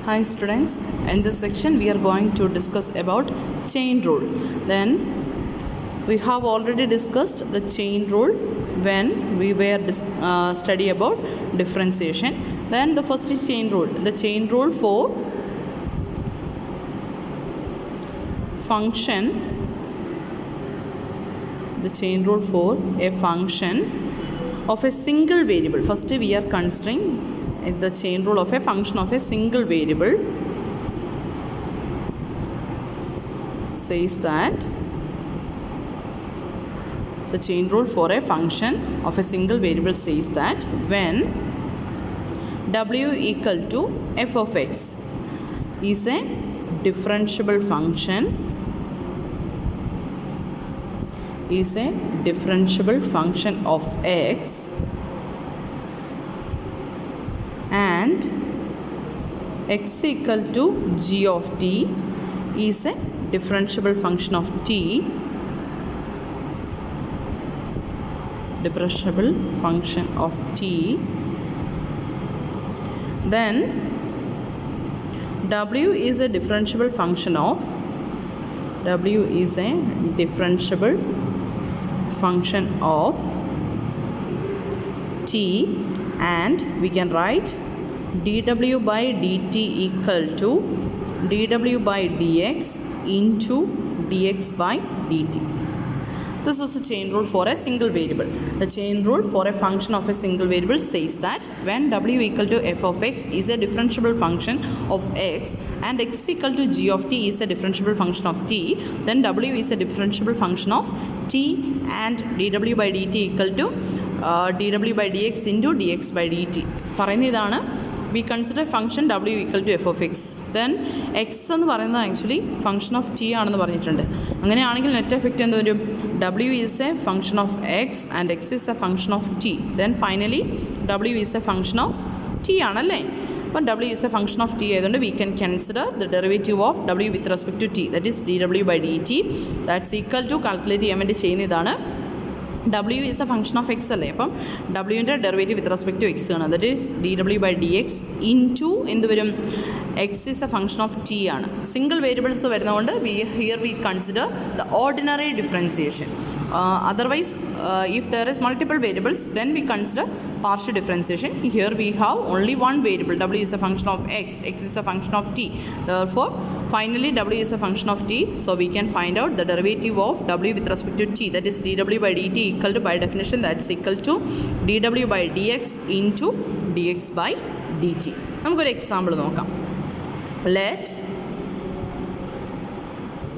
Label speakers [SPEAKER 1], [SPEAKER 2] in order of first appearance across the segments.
[SPEAKER 1] Hi students, in this section we are going to discuss about chain rule. Then we have already discussed the chain rule when we were study about differentiation. Then the first is chain rule. The chain rule for function, the chain rule for a function of a single variable. First we are considering the chain rule of a function of a single variable. Says that the chain rule for a function of a single variable says that when w equal to f of x is a differentiable function, of x, and x equal to g of t is a differentiable function of t, then w is a differentiable function of t, and we can write dw by dt equal to dw by dx into dx by dt. This is a chain rule for a single variable. The chain rule for a function of a single variable says that when w equal to f of x is a differentiable function of x and x equal to g of t is a differentiable function of t, then w is a differentiable function of t and dw by dt equal to dw by dx into dx by dt. പറയുന്നതാണ് we consider function w equal to f of x. Then x എന്ന് പറയുന്നത് actually function of t ആണെന്ന് പറഞ്ഞിട്ടുണ്ട്. അങ്ങനെയാണെങ്കിൽ net effect എന്ത് വരും? w is a function of x and x is a function of t. Then finally w is a function of t ആണല്ലേ? അപ്പം w is a function of t ആയതുകൊണ്ട് we can consider the derivative of w with respect to t, that is dw by dt. That's equal to calculate ചെയ്യാൻ വേണ്ടി ചെയ്യുന്ന ഇതാണ്. w is a function of x അല്ലേ? അപ്പം wൻ്റെ derivative with respect to x ആണ്, that is dw by dx into എന്ത് വരും? x is a function of t ആണ്. സിംഗിൾ വേരിയബിൾസ് വരുന്നതുകൊണ്ട് we consider the ordinary differentiation. Otherwise if there is multiple variables then we consider partial differentiation. Here we have only one variable, w is a function of x is a function of t. Therefore finally w is a function of t, so we can find out the derivative of w with respect to t, that is dw by dt equal to, by definition that's equal to dw by dx into dx by dt. നമുക്കൊരു example നോക്കാം.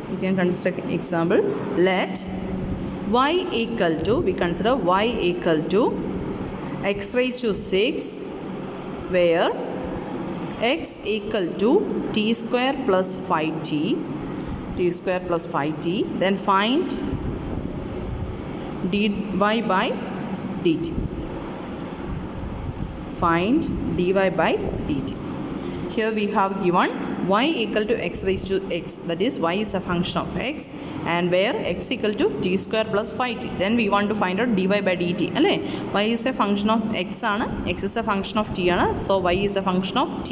[SPEAKER 1] We can construct example. Let y equal to, we consider y equal to x raised to 6 where x equal to t square plus 5t, then find dy by dt. Here we have given y equal to x raised to x, that is y is a function of x and where x equal to t square plus 5t. Then we want to find out dy by dt അല്ലേ? y is a function of x ആണ്, x is a function of t ആണ്, so y is a function of t.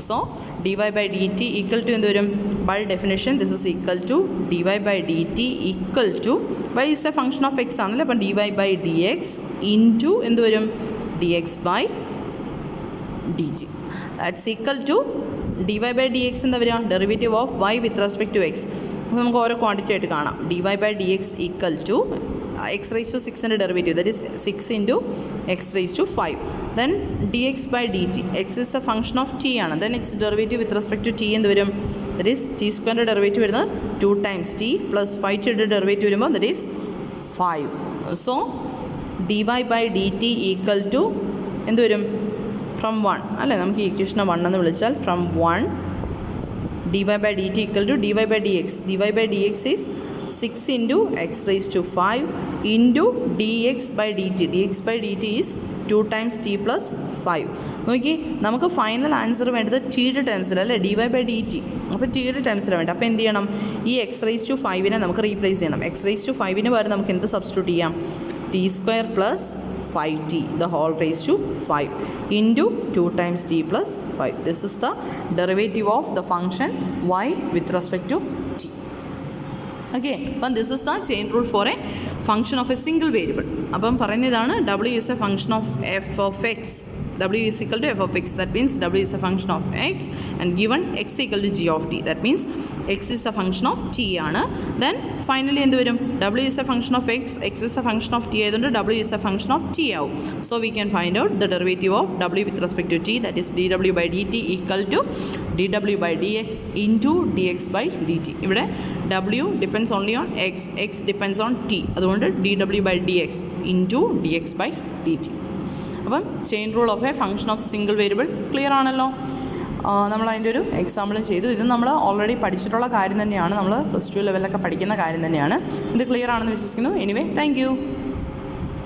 [SPEAKER 1] So dy by dt equal to എന്ത് വരും? By definition this is equal to dy by dt equal to, y is a function of x ആണല്ലേ, അപ്പം dy by dx into എന്ത് വരും? dx by dt. That's equal to dy by dx എന്താ വരിക? Derivative of y with respect to x. അപ്പോൾ നമുക്ക് ഓരോ quantity ആയിട്ട് കാണാം. dy by dx equal to x raised to 6ൻ്റെ derivative, that is 6 into x raised to 5. Then dx by dt, x is a function of t ആണ്, then its derivative with respect to t എന്ത് വരും? That is t സ്ക്വയറിൻ്റെ derivative വരുന്നത് 2 times t plus 5tയുടെ derivative വരുമ്പോൾ that is 5. സോ dy by dt equal to എന്ത് വരും? ഫ്രം 1 അല്ലേ? നമുക്ക് ഈ ഇക്വേഷനെ 1 എന്ന് വിളിച്ചാൽ from 1 dy by dt equal to dy by dx. dy by dx is 6 into x raised to 5 into dx by dt. dx by dt is 2 times t plus 5. നോക്കി, നമുക്ക് final answer വേണ്ടത് ടിയുടെ ടേംസിലല്ലേ? dy by dt. അപ്പോൾ ടിയുടെ ടേംസിലാണ് വേണ്ടത്. അപ്പോൾ എന്ത് ചെയ്യണം? ഈ x raised to 5നെ നമുക്ക് റീപ്ലേസ് ചെയ്യണം. x raised to 5ന് പകരം നമുക്ക് എന്ത് സബ്സ്റ്റിറ്റ്യൂട്ട് ചെയ്യാം? t square plus 5t the whole raised to 5 into 2 times t plus 5. This is the derivative of the function y with respect to t. Okay, അപ്പം this is the chain rule for a function of a single variable. അപ്പം പറയുന്നതാണ് w is a function of f of x. W is equal to f of x. That means w is a function of x and given x equal to g of t. That means x is a function of t ആണ്. Then finally എന്ത് വരും? w is a function of x, x is a function of t ആയതുകൊണ്ട് w is a function of t ആവും. So we can find out the derivative of w with respect to t, that is dw by dt equal to dw by dx into dx by dt. ഇവിടെ w depends only on x, x depends on t. അതുകൊണ്ട് dw by dx into dx by dt. അപ്പം chain rule of A function of single variable clear ആണല്ലോ. നമ്മൾ അതിൻ്റെ ഒരു എക്സാമ്പിളും ചെയ്തു. ഇത് നമ്മൾ ഓൾറെഡി പഠിച്ചിട്ടുള്ള കാര്യം തന്നെയാണ്, നമ്മൾ +2 ലെവലിലൊക്കെ പഠിക്കുന്ന കാര്യം തന്നെയാണ്. ഇത് ക്ലിയർ ആണെന്ന് വിശ്വസിക്കുന്നു. Anyway thank you.